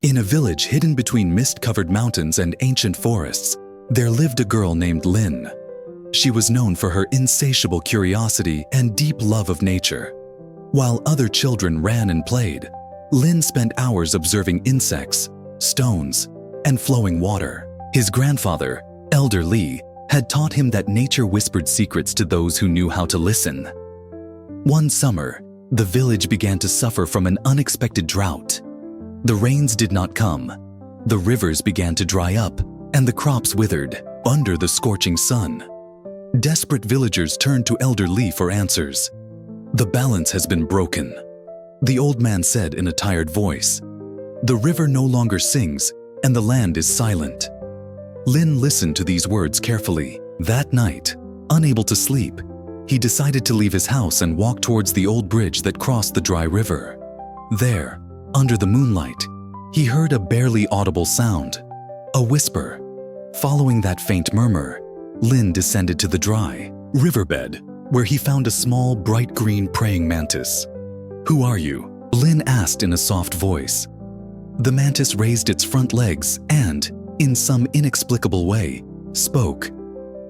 In a village hidden between mist-covered mountains and ancient forests, there lived a girl named Lin. She was known for her insatiable curiosity and deep love of nature. While other children ran and played, Lin spent hours observing insects, stones, and flowing water. His grandfather, Elder Li, had taught him that nature whispered secrets to those who knew how to listen. One summer, the village began to suffer from an unexpected drought. The rains did not come, the rivers began to dry up, and the crops withered under the scorching sun. Desperate villagers turned to Elder Li for answers. "The balance has been broken," the old man said in a tired voice. "The river no longer sings, and the land is silent." Lin listened to these words carefully. That night, unable to sleep, he decided to leave his house and walk towards the old bridge that crossed the dry river. There, under the moonlight, he heard a barely audible sound, a whisper. Following that faint murmur, Lin descended to the dry riverbed, where he found a small, bright green praying mantis. "Who are you?" Lin asked in a soft voice. The mantis raised its front legs and, in some inexplicable way, spoke.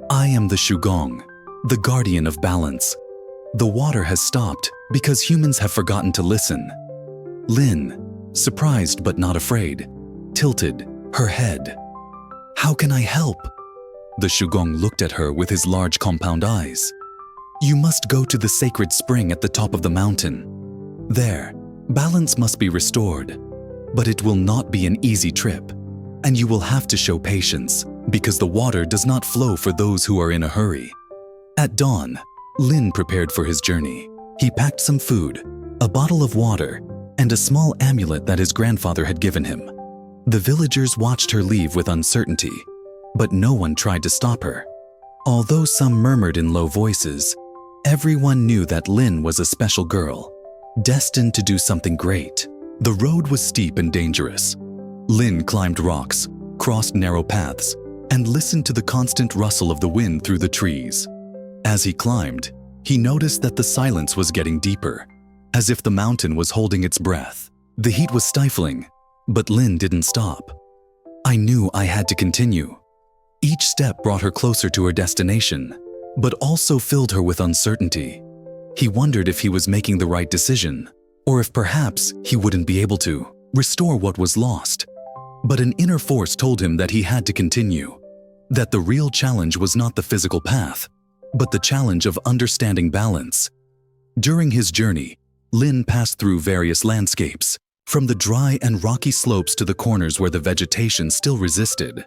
"I am the Shougong, the guardian of balance. The water has stopped because humans have forgotten to listen." Lin, surprised but not afraid, tilted her head. "How can I help?" The Shougong looked at her with his large compound eyes. "You must go to the sacred spring at the top of the mountain. There, balance must be restored, but it will not be an easy trip, and you will have to show patience because the water does not flow for those who are in a hurry." At dawn, Lin prepared for his journey. He packed some food, a bottle of water, and a small amulet that his grandfather had given him. The villagers watched her leave with uncertainty, but no one tried to stop her. Although some murmured in low voices, everyone knew that Lin was a special girl, destined to do something great. The road was steep and dangerous. Lin climbed rocks, crossed narrow paths, and listened to the constant rustle of the wind through the trees. As he climbed, he noticed that the silence was getting deeper, as if the mountain was holding its breath. The heat was stifling, but Lin didn't stop. "I knew I had to continue." Each step brought her closer to her destination, but also filled her with uncertainty. He wondered if he was making the right decision, or if perhaps he wouldn't be able to restore what was lost. But an inner force told him that he had to continue, that the real challenge was not the physical path, but the challenge of understanding balance. During his journey, Lin passed through various landscapes, from the dry and rocky slopes to the corners where the vegetation still resisted.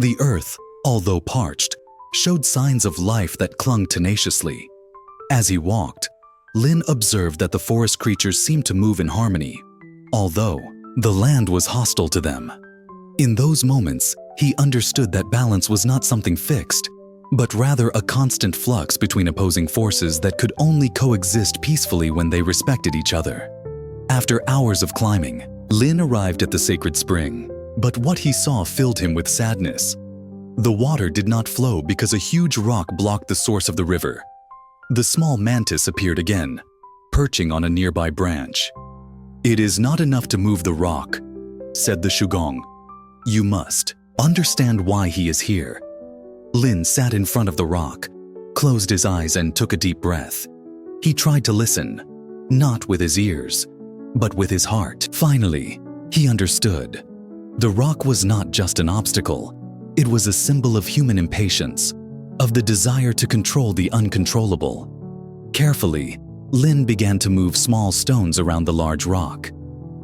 The earth, although parched, showed signs of life that clung tenaciously. As he walked, Lin observed that the forest creatures seemed to move in harmony, although the land was hostile to them. In those moments, he understood that balance was not something fixed, but rather a constant flux between opposing forces that could only coexist peacefully when they respected each other. After hours of climbing, Lin arrived at the sacred spring, but what he saw filled him with sadness. The water did not flow because a huge rock blocked the source of the river. The small mantis appeared again, perching on a nearby branch. "It is not enough to move the rock," said the Shougong. "You must understand why he is here." Lin sat in front of the rock, closed his eyes and took a deep breath. He tried to listen, not with his ears, but with his heart. Finally, he understood. The rock was not just an obstacle. It was a symbol of human impatience, of the desire to control the uncontrollable. Carefully, Lin began to move small stones around the large rock.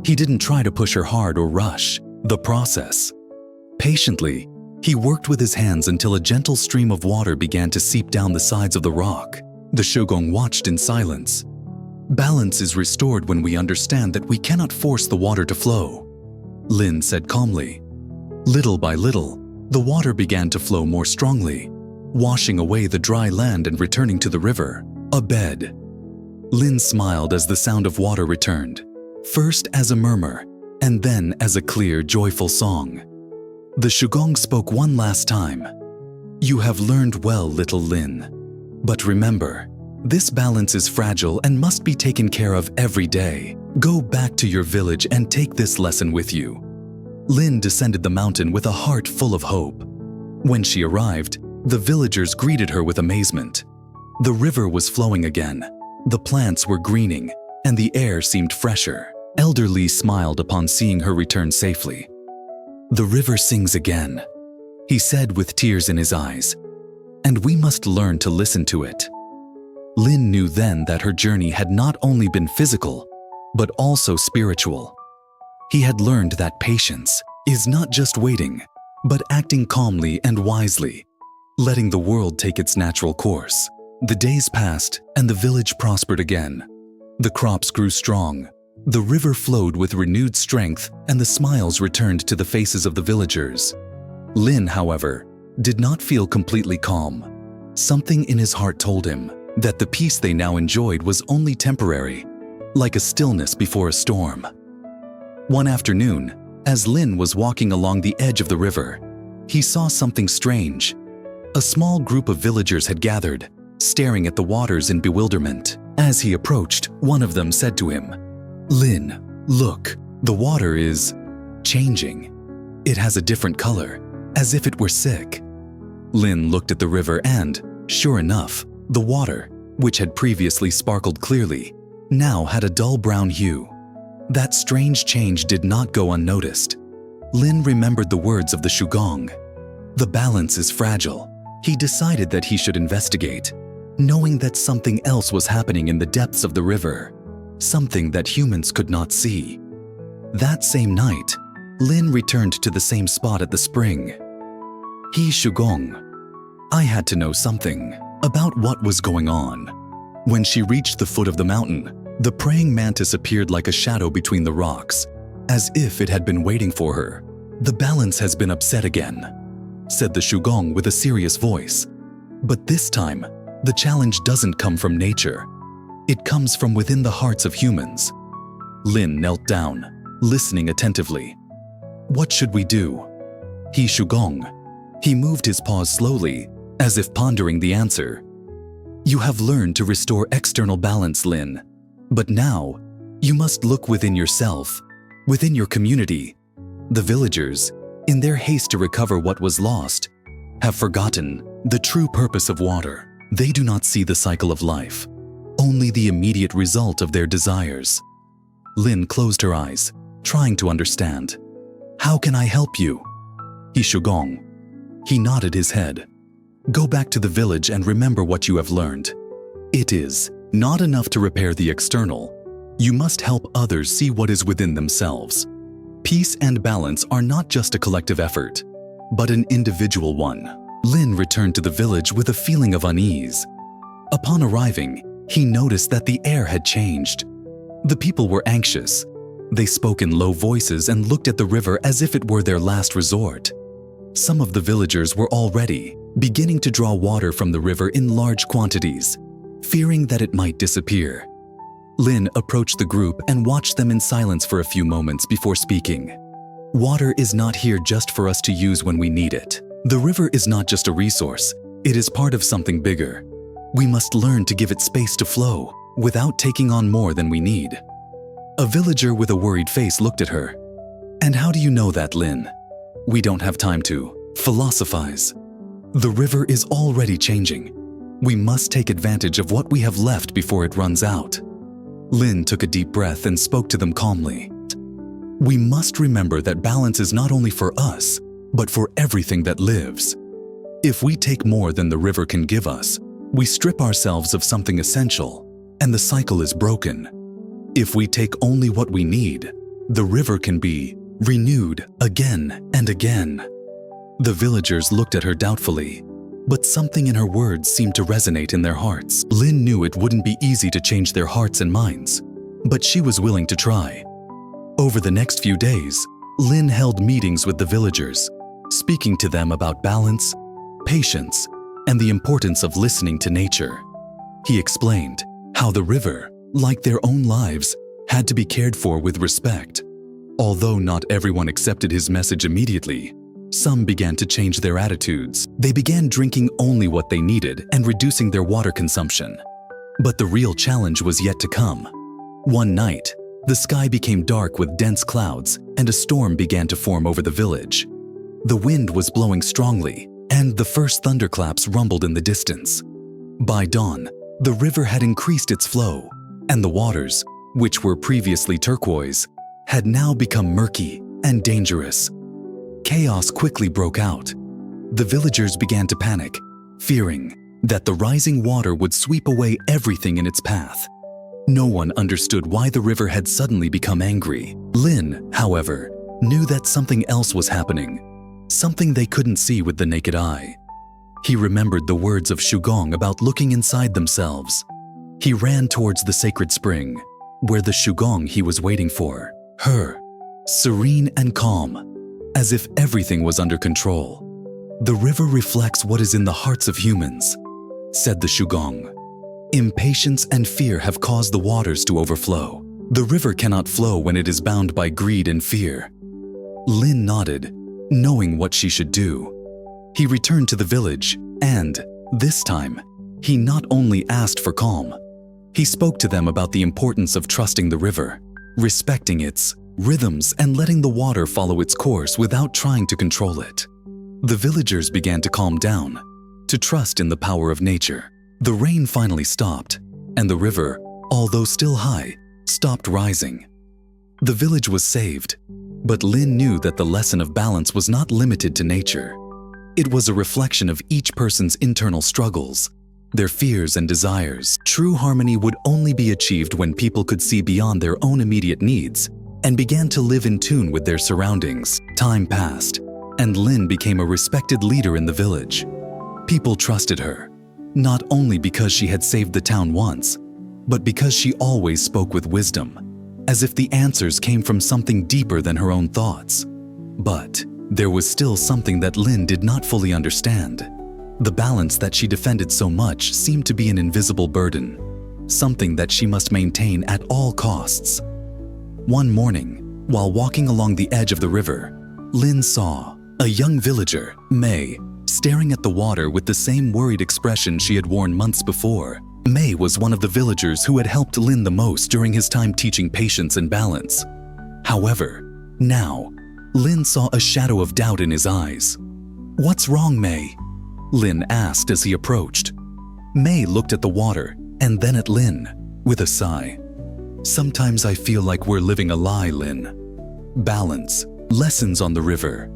He didn't try to push her hard or rush the process. Patiently, he worked with his hands until a gentle stream of water began to seep down the sides of the rock. The Shougong watched in silence. "Balance is restored when we understand that we cannot force the water to flow," Lin said calmly. Little by little, the water began to flow more strongly, washing away the dry land and returning to the river, a bed. Lin smiled as the sound of water returned, first as a murmur, and then as a clear, joyful song. The Shougong spoke one last time. "You have learned well, little Lin. But remember, this balance is fragile and must be taken care of every day. Go back to your village and take this lesson with you. Lin descended the mountain with a heart full of hope. When she arrived, the villagers greeted her with amazement. The river was flowing again, the plants were greening, and the air seemed fresher. Elder Li smiled upon seeing her return safely. "The river sings again," he said with tears in his eyes, "and we must learn to listen to it." Lin knew then that her journey had not only been physical, but also spiritual. He had learned that patience is not just waiting, but acting calmly and wisely, letting the world take its natural course. The days passed and the village prospered again. The crops grew strong, the river flowed with renewed strength, and the smiles returned to the faces of the villagers. Lin, however, did not feel completely calm. Something in his heart told him that the peace they now enjoyed was only temporary, like a stillness before a storm. One afternoon, as Lin was walking along the edge of the river, he saw something strange. A small group of villagers had gathered, staring at the waters in bewilderment. As he approached, one of them said to him, "Lin, look, the water is changing. It has a different color, as if it were sick." Lin looked at the river and, sure enough, the water, which had previously sparkled clearly, now had a dull brown hue. That strange change did not go unnoticed. Lin remembered the words of the Shougong. The balance is fragile. He decided that he should investigate, knowing that something else was happening in the depths of the river, something that humans could not see. That same night, Lin returned to the same spot at the spring. Shougong, I had to know something about what was going on. When she reached the foot of the mountain, the praying mantis appeared like a shadow between the rocks, as if it had been waiting for her. "The balance has been upset again," said the Shougong with a serious voice. "But this time, the challenge doesn't come from nature. It comes from within the hearts of humans." Lin knelt down, listening attentively. "What should we do?" Shougong. He moved his paws slowly, as if pondering the answer. "You have learned to restore external balance, Lin. But now, you must look within yourself, within your community." The villagers, in their haste to recover what was lost, have forgotten the true purpose of water. They do not see the cycle of life, only the immediate result of their desires. Lin closed her eyes, trying to understand. "How can I help you?" Shougong. He nodded his head. "Go back to the village and remember what you have learned. It is not enough to repair the external. You must help others see what is within themselves. Peace and balance are not just a collective effort, but an individual one." Lin returned to the village with a feeling of unease. Upon arriving, he noticed that the air had changed. The people were anxious. They spoke in low voices and looked at the river as if it were their last resort. Some of the villagers were already beginning to draw water from the river in large quantities, fearing that it might disappear. Lin approached the group and watched them in silence for a few moments before speaking. "Water is not here just for us to use when we need it. The river is not just a resource, it is part of something bigger. We must learn to give it space to flow, without taking on more than we need." A villager with a worried face looked at her. "And how do you know that, Lin?" "We don't have time to philosophize. The river is already changing. We must take advantage of what we have left before it runs out." Lin took a deep breath and spoke to them calmly. "We must remember that balance is not only for us, but for everything that lives. If we take more than the river can give us, we strip ourselves of something essential, and the cycle is broken. If we take only what we need, the river can be renewed again and again." The villagers looked at her doubtfully, but something in her words seemed to resonate in their hearts. Lin knew it wouldn't be easy to change their hearts and minds, but she was willing to try. Over the next few days, Lin held meetings with the villagers, speaking to them about balance, patience, and the importance of listening to nature. He explained how the river, like their own lives, had to be cared for with respect. Although not everyone accepted his message immediately, some began to change their attitudes. They began drinking only what they needed and reducing their water consumption. But the real challenge was yet to come. One night, The sky became dark with dense clouds, and a storm began to form over the village. The wind was blowing strongly, and the first thunderclaps rumbled in the distance. By dawn, the river had increased its flow, and the waters, which were previously turquoise, had now become murky and dangerous. Chaos quickly broke out. The villagers began to panic, fearing that the rising water would sweep away everything in its path. No one understood why the river had suddenly become angry. Lin, however, knew that something else was happening, something they couldn't see with the naked eye. He remembered the words of Shougong about looking inside themselves. He ran towards the sacred spring, where the Shougong he was waiting for, her, serene and calm, as if everything was under control. "The river reflects what is in the hearts of humans," said the Shougong. "Impatience and fear have caused the waters to overflow. The river cannot flow when it is bound by greed and fear." Lin nodded, knowing what she should do. He returned to the village, and, this time, he not only asked for calm. He spoke to them about the importance of trusting the river, respecting its rhythms and letting the water follow its course without trying to control it. The villagers began to calm down, to trust in the power of nature. The rain finally stopped, and the river, although still high, stopped rising. The village was saved, but Lin knew that the lesson of balance was not limited to nature. It was a reflection of each person's internal struggles, their fears and desires. True harmony would only be achieved when people could see beyond their own immediate needs and began to live in tune with their surroundings. Time passed, and Lin became a respected leader in the village. People trusted her, not only because she had saved the town once, but because she always spoke with wisdom, as if the answers came from something deeper than her own thoughts. But there was still something that Lin did not fully understand. The balance that she defended so much seemed to be an invisible burden, something that she must maintain at all costs. One morning, while walking along the edge of the river, Lin saw a young villager, Mei, staring at the water with the same worried expression she had worn months before. Mei was one of the villagers who had helped Lin the most during his time teaching patience and balance. However, now, Lin saw a shadow of doubt in his eyes. "What's wrong, Mei?" Lin asked as he approached. Mei looked at the water and then at Lin with a sigh. "Sometimes I feel like we're living a lie, Lin. Balance, lessons on the river.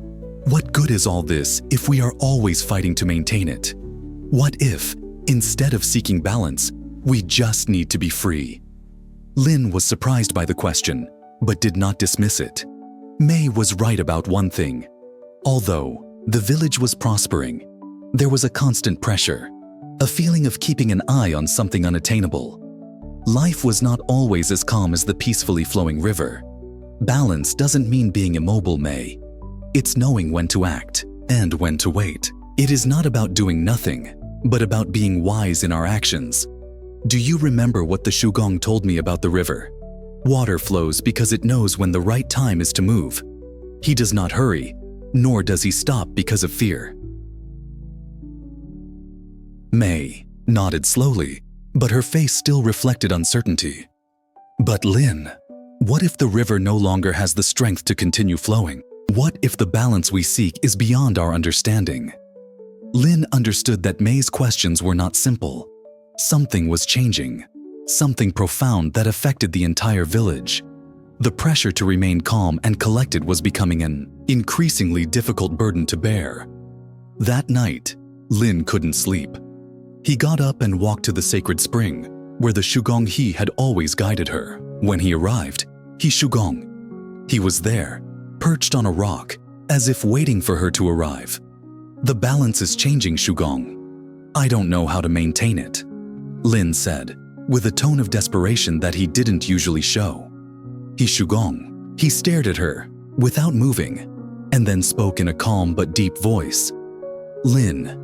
What good is all this if we are always fighting to maintain it? What if, instead of seeking balance, we just need to be free?" Lin was surprised by the question, but did not dismiss it. Mei was right about one thing. Although the village was prospering, there was a constant pressure, a feeling of keeping an eye on something unattainable. Life was not always as calm as the peacefully flowing river. Balance doesn't mean being immobile, Mei. It's knowing when to act and when to wait. It is not about doing nothing, but about being wise in our actions. Do you remember what the Shougong told me about the river? Water flows because it knows when the right time is to move. He does not hurry, nor does he stop because of fear. Mei nodded slowly, but her face still reflected uncertainty. "But Lin, what if the river no longer has the strength to continue flowing? What if the balance we seek is beyond our understanding?" Lin understood that Mei's questions were not simple. Something was changing, something profound that affected the entire village. The pressure to remain calm and collected was becoming an increasingly difficult burden to bear. That night, Lin couldn't sleep. He got up and walked to the sacred spring, where the Shougong he had always guided her. When he arrived, he Shougong. He was there, perched on a rock, as if waiting for her to arrive. "The balance is changing, Shougong. I don't know how to maintain it," Lin said, with a tone of desperation that he didn't usually show. He Shougong. He stared at her, without moving, and then spoke in a calm but deep voice. "Lin,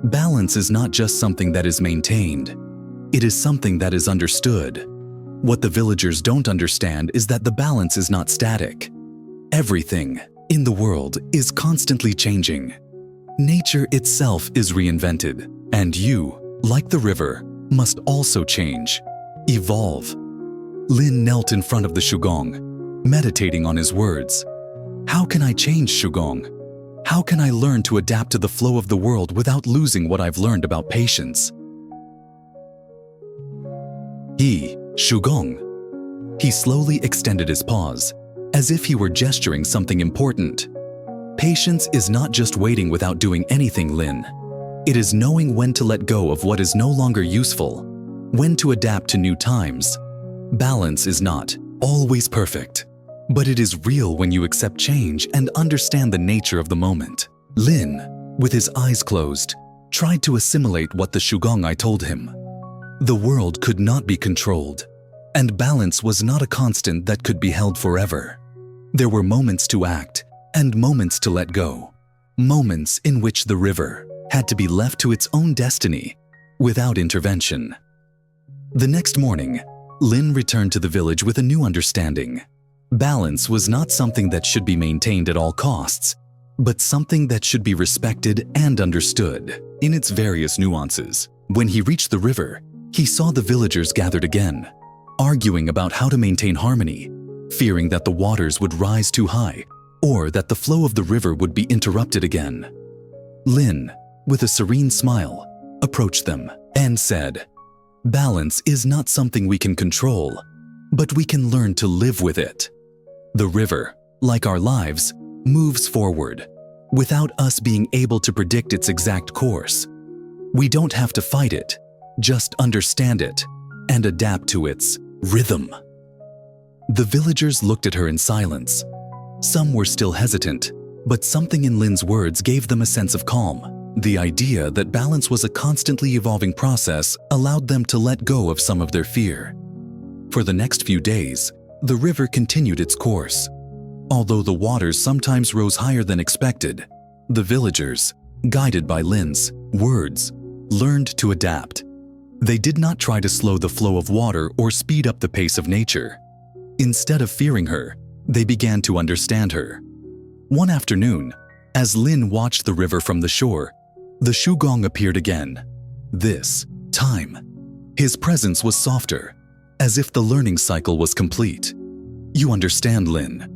balance is not just something that is maintained. It is something that is understood. What the villagers don't understand is that the balance is not static. Everything in the world is constantly changing. Nature itself is reinvented, and you, like the river, must also change, evolve. Lin knelt in front of the Shougong, meditating on his words. How can I change, Shougong? How can I learn to adapt to the flow of the world without losing what I've learned about patience? Shougong. He slowly extended his paws, as if he were gesturing something important. Patience is not just waiting without doing anything, Lin. It is knowing when to let go of what is no longer useful, when to adapt to new times. Balance is not always perfect, but it is real when you accept change and understand the nature of the moment. Lin, with his eyes closed, tried to assimilate what the Shougong told him. The world could not be controlled, and balance was not a constant that could be held forever. There were moments to act and moments to let go, moments in which the river had to be left to its own destiny without intervention. The next morning, Lin returned to the village with a new understanding. Balance was not something that should be maintained at all costs, but something that should be respected and understood in its various nuances. When he reached the river, he saw the villagers gathered again, arguing about how to maintain harmony, fearing that the waters would rise too high or that the flow of the river would be interrupted again. Lin, with a serene smile, approached them and said, "Balance is not something we can control, but we can learn to live with it. The river, like our lives, moves forward, without us being able to predict its exact course. We don't have to fight it, just understand it and adapt to its rhythm." The villagers looked at her in silence. Some were still hesitant, but something in Lin's words gave them a sense of calm. The idea that balance was a constantly evolving process allowed them to let go of some of their fear. For the next few days, the river continued its course. Although the waters sometimes rose higher than expected, the villagers, guided by Lin's words, learned to adapt. They did not try to slow the flow of water or speed up the pace of nature. Instead of fearing her, they began to understand her. One afternoon, as Lin watched the river from the shore, the Shougong appeared again. This time, his presence was softer, as if the learning cycle was complete. You understand, Lin.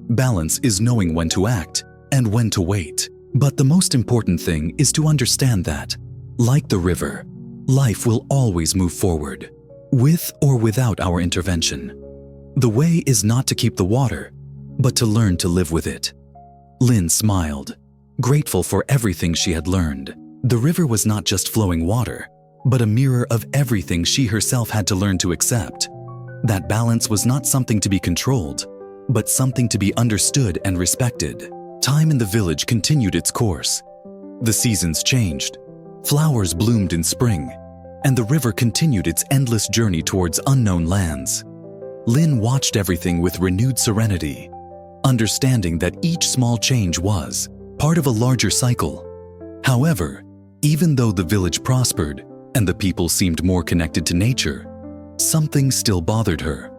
Balance is knowing when to act and when to wait. But the most important thing is to understand that, like the river, life will always move forward, with or without our intervention. The way is not to keep the water, but to learn to live with it. Lin smiled, grateful for everything she had learned. The river was not just flowing water, but a mirror of everything she herself had to learn to accept. That balance was not something to be controlled, but something to be understood and respected. Time in the village continued its course. The seasons changed. Flowers bloomed in spring, and the river continued its endless journey towards unknown lands. Lin watched everything with renewed serenity, understanding that each small change was part of a larger cycle. However, even though the village prospered and the people seemed more connected to nature, something still bothered her.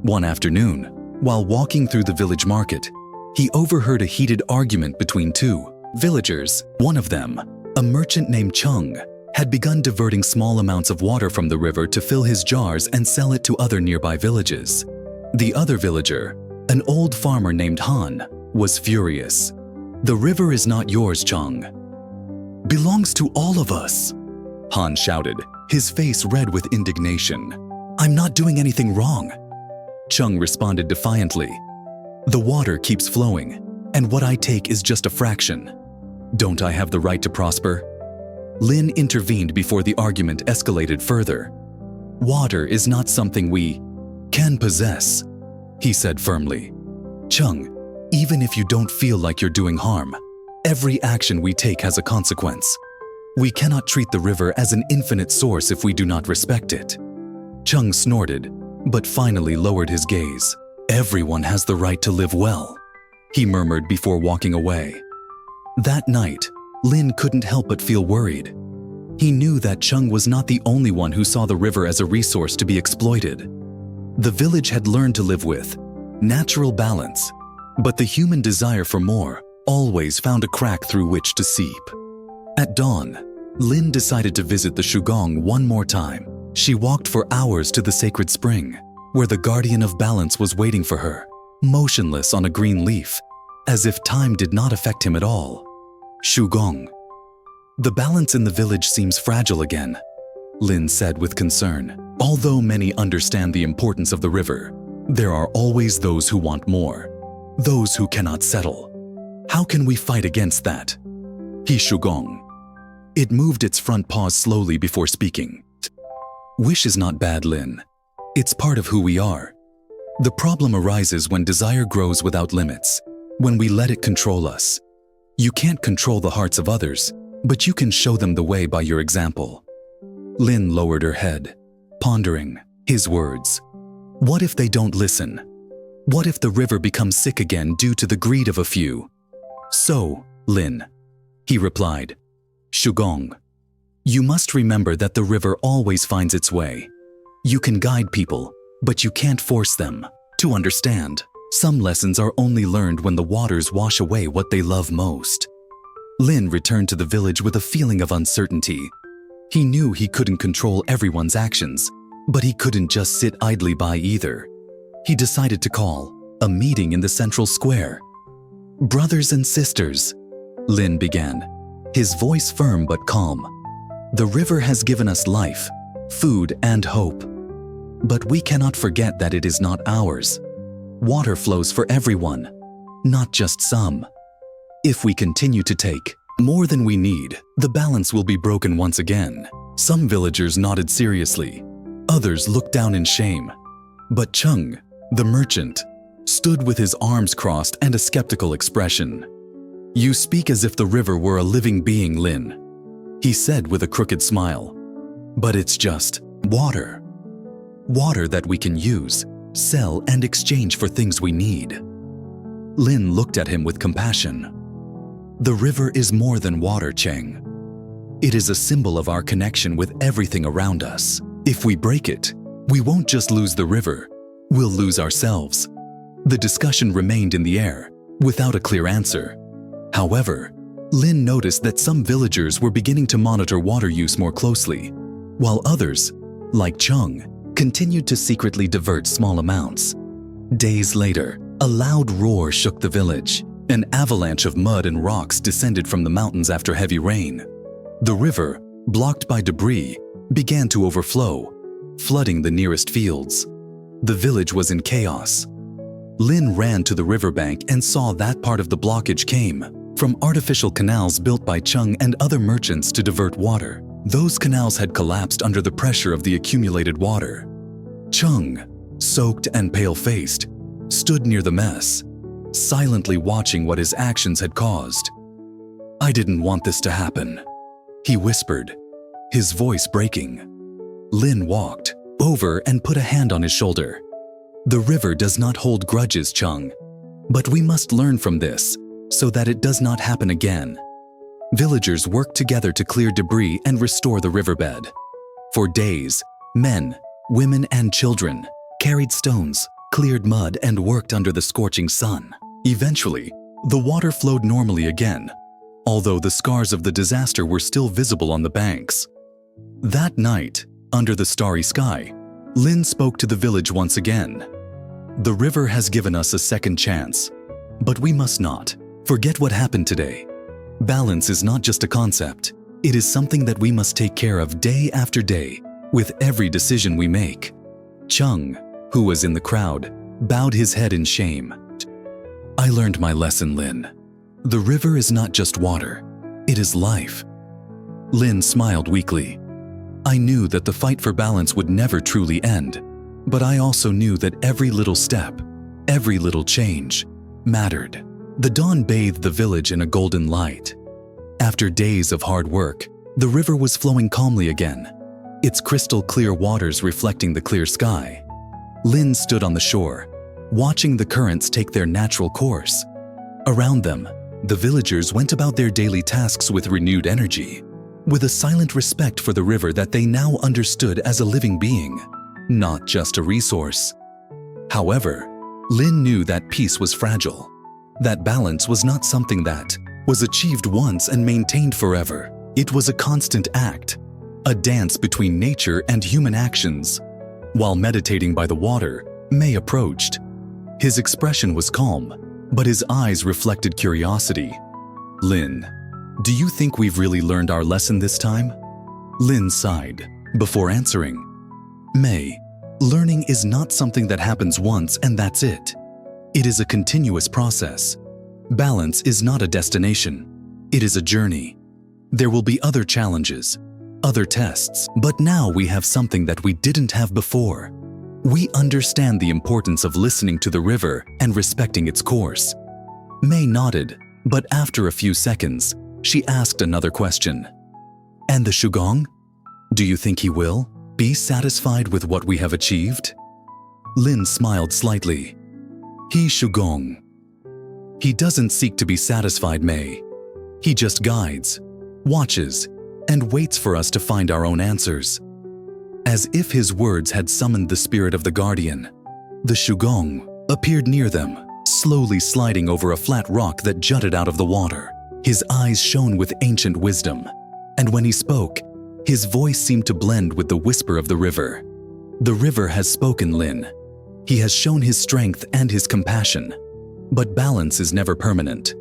One afternoon, while walking through the village market, he overheard a heated argument between two villagers. One of them, a merchant named Chung, had begun diverting small amounts of water from the river to fill his jars and sell it to other nearby villages. The other villager, an old farmer named Han, was furious. "The river is not yours, Chung. Belongs to all of us," Han shouted, his face red with indignation. "I'm not doing anything wrong." Chung responded defiantly. "The water keeps flowing, and what I take is just a fraction. Don't I have the right to prosper?" Lin intervened before the argument escalated further. "Water is not something we can possess," he said firmly. "Chung, even if you don't feel like you're doing harm, every action we take has a consequence. We cannot treat the river as an infinite source if we do not respect it." Chung snorted, but finally lowered his gaze. "Everyone has the right to live well," he murmured before walking away. That night, Lin couldn't help but feel worried. He knew that Chung was not the only one who saw the river as a resource to be exploited. The village had learned to live with natural balance, but the human desire for more always found a crack through which to seep. At dawn, Lin decided to visit the Shougong one more time. She walked for hours to the sacred spring, where the guardian of balance was waiting for her, motionless on a green leaf, as if time did not affect him at all. Shougong. The balance in the village seems fragile again, Lin said with concern. Although many understand the importance of the river, there are always those who want more, those who cannot settle. How can we fight against that? He Shougong. It moved its front paws slowly before speaking. Wish is not bad, Lin. It's part of who we are. The problem arises when desire grows without limits, when we let it control us. You can't control the hearts of others, but you can show them the way by your example. Lin lowered her head, pondering his words. What if they don't listen? What if the river becomes sick again due to the greed of a few? So, Lin, he replied, Shougong, you must remember that the river always finds its way. You can guide people, but you can't force them to understand. Some lessons are only learned when the waters wash away what they love most. Lin returned to the village with a feeling of uncertainty. He knew he couldn't control everyone's actions, but he couldn't just sit idly by either. He decided to call a meeting in the central square. Brothers and sisters, Lin began, his voice firm but calm. The river has given us life, food, and hope. But we cannot forget that it is not ours. Water flows for everyone, not just some. If we continue to take more than we need, the balance will be broken once again. Some villagers nodded seriously. Others looked down in shame. But Chung, the merchant, stood with his arms crossed and a skeptical expression. You speak as if the river were a living being, Lin, he said with a crooked smile. But it's just water. Water that we can use, sell, and exchange for things we need. Lin looked at him with compassion. The river is more than water, Cheng. It is a symbol of our connection with everything around us. If we break it, we won't just lose the river, we'll lose ourselves. The discussion remained in the air, without a clear answer. However, Lin noticed that some villagers were beginning to monitor water use more closely, while others, like Chung, continued to secretly divert small amounts. Days later, a loud roar shook the village. An avalanche of mud and rocks descended from the mountains after heavy rain. The river, blocked by debris, began to overflow, flooding the nearest fields. The village was in chaos. Lin ran to the riverbank and saw that part of the blockage came from artificial canals built by Chung and other merchants to divert water. Those canals had collapsed under the pressure of the accumulated water. Chung, soaked and pale-faced, stood near the mess, silently watching what his actions had caused. I didn't want this to happen, he whispered, his voice breaking. Lin walked over and put a hand on his shoulder. The river does not hold grudges, Chung, but we must learn from this so that it does not happen again. Villagers worked together to clear debris and restore the riverbed. For days, men, women, and children carried stones, cleared mud, and worked under the scorching sun. Eventually, the water flowed normally again, although the scars of the disaster were still visible on the banks. That night, under the starry sky, Lin spoke to the village once again. The river has given us a second chance, but we must not forget what happened today. Balance is not just a concept, it is something that we must take care of day after day with every decision we make. Chung, who was in the crowd, bowed his head in shame. I learned my lesson, Lin. The river is not just water, it is life. Lin smiled weakly. I knew that the fight for balance would never truly end, but I also knew that every little step, every little change, mattered. The dawn bathed the village in a golden light. After days of hard work, the river was flowing calmly again, its crystal clear waters reflecting the clear sky. Lin stood on the shore, watching the currents take their natural course. Around them, the villagers went about their daily tasks with renewed energy, with a silent respect for the river that they now understood as a living being, not just a resource. However, Lin knew that peace was fragile. That balance was not something that was achieved once and maintained forever. It was a constant act, a dance between nature and human actions. While meditating by the water, Mei approached. His expression was calm, but his eyes reflected curiosity. "Lin, do you think we've really learned our lesson this time?" Lin sighed before answering. "Mei, learning is not something that happens once and that's it. It is a continuous process. Balance is not a destination. It is a journey. There will be other challenges, other tests, but now we have something that we didn't have before. We understand the importance of listening to the river and respecting its course." Mei nodded, but after a few seconds, she asked another question. "And the Shougong? Do you think he will be satisfied with what we have achieved?" Lin smiled slightly. "He Shougong. He doesn't seek to be satisfied, Mei. He just guides, watches, and waits for us to find our own answers." As if his words had summoned the spirit of the guardian, the Shougong appeared near them, slowly sliding over a flat rock that jutted out of the water. His eyes shone with ancient wisdom, and when he spoke, his voice seemed to blend with the whisper of the river. "The river has spoken, Lin. He has shown his strength and his compassion. But balance is never permanent.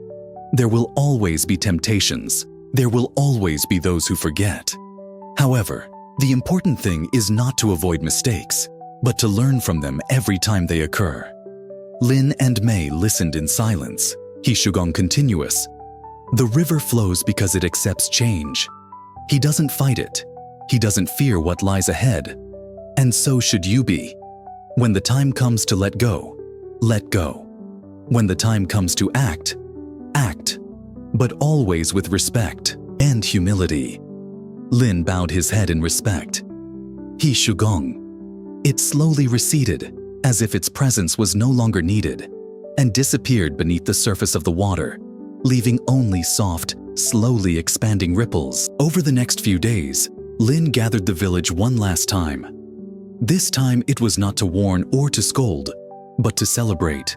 There will always be temptations. There will always be those who forget. However, the important thing is not to avoid mistakes, but to learn from them every time they occur." Lin and Mei listened in silence. He Shougong continuous. "The river flows because it accepts change. He doesn't fight it. He doesn't fear what lies ahead. And so should you be. When the time comes to let go, let go. When the time comes to act, act. But always with respect and humility." Lin bowed his head in respect. He Shougong. It slowly receded, as if its presence was no longer needed, and disappeared beneath the surface of the water, leaving only soft, slowly expanding ripples. Over the next few days, Lin gathered the village one last time. This time it was not to warn or to scold, but to celebrate.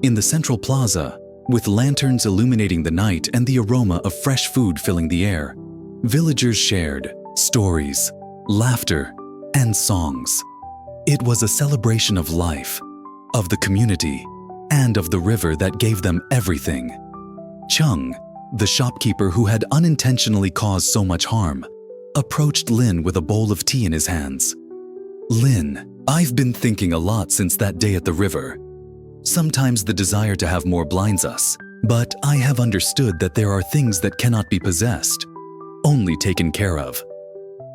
In the central plaza, with lanterns illuminating the night and the aroma of fresh food filling the air, villagers shared stories, laughter, and songs. It was a celebration of life, of the community, and of the river that gave them everything. Chung, the shopkeeper who had unintentionally caused so much harm, approached Lin with a bowl of tea in his hands. "Lin, I've been thinking a lot since that day at the river. Sometimes the desire to have more blinds us, but I have understood that there are things that cannot be possessed, only taken care of."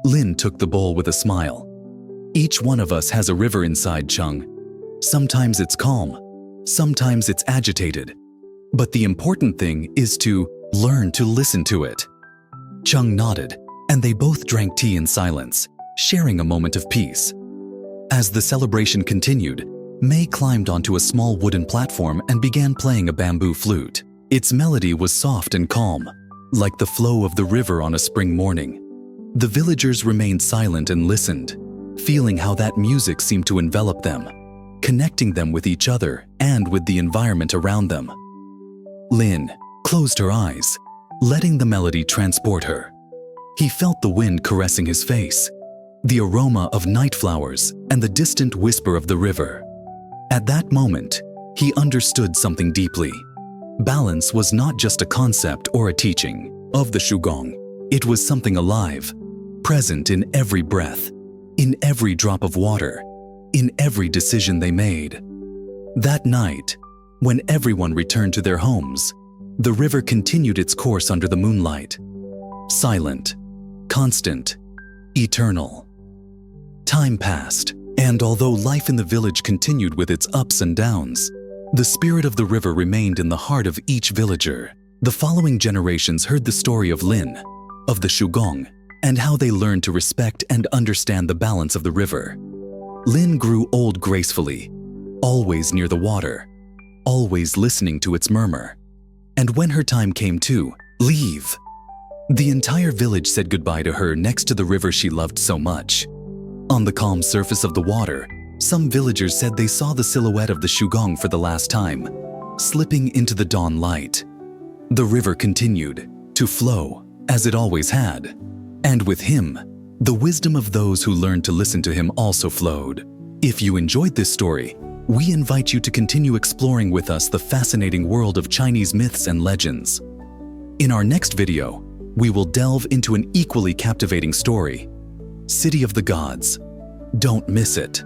Lin took the bowl with a smile. "Each one of us has a river inside, Chung. Sometimes it's calm, sometimes it's agitated. But the important thing is to learn to listen to it." Chung nodded, and they both drank tea in silence, sharing a moment of peace. As the celebration continued, Mei climbed onto a small wooden platform and began playing a bamboo flute. Its melody was soft and calm, like the flow of the river on a spring morning. The villagers remained silent and listened, feeling how that music seemed to envelop them, connecting them with each other and with the environment around them. Lin closed her eyes, letting the melody transport her. He felt the wind caressing his face, the aroma of night flowers, and the distant whisper of the river. At that moment, he understood something deeply. Balance was not just a concept or a teaching of the Shougong. It was something alive, present in every breath, in every drop of water, in every decision they made. That night, when everyone returned to their homes, the river continued its course under the moonlight. Silent, constant, eternal. Time passed, and although life in the village continued with its ups and downs, the spirit of the river remained in the heart of each villager. The following generations heard the story of Lin, of the Shougong, and how they learned to respect and understand the balance of the river. Lin grew old gracefully, always near the water, always listening to its murmur. And when her time came to leave, the entire village said goodbye to her next to the river she loved so much. On the calm surface of the water, some villagers said they saw the silhouette of the Shougong for the last time, slipping into the dawn light. The river continued to flow, as it always had, and with him, The wisdom of those who learned to listen to him also flowed. If you enjoyed this story, we invite you to continue exploring with us the fascinating world of Chinese myths and legends. In our next video, we will delve into an equally captivating story, City of the Gods. Don't miss it.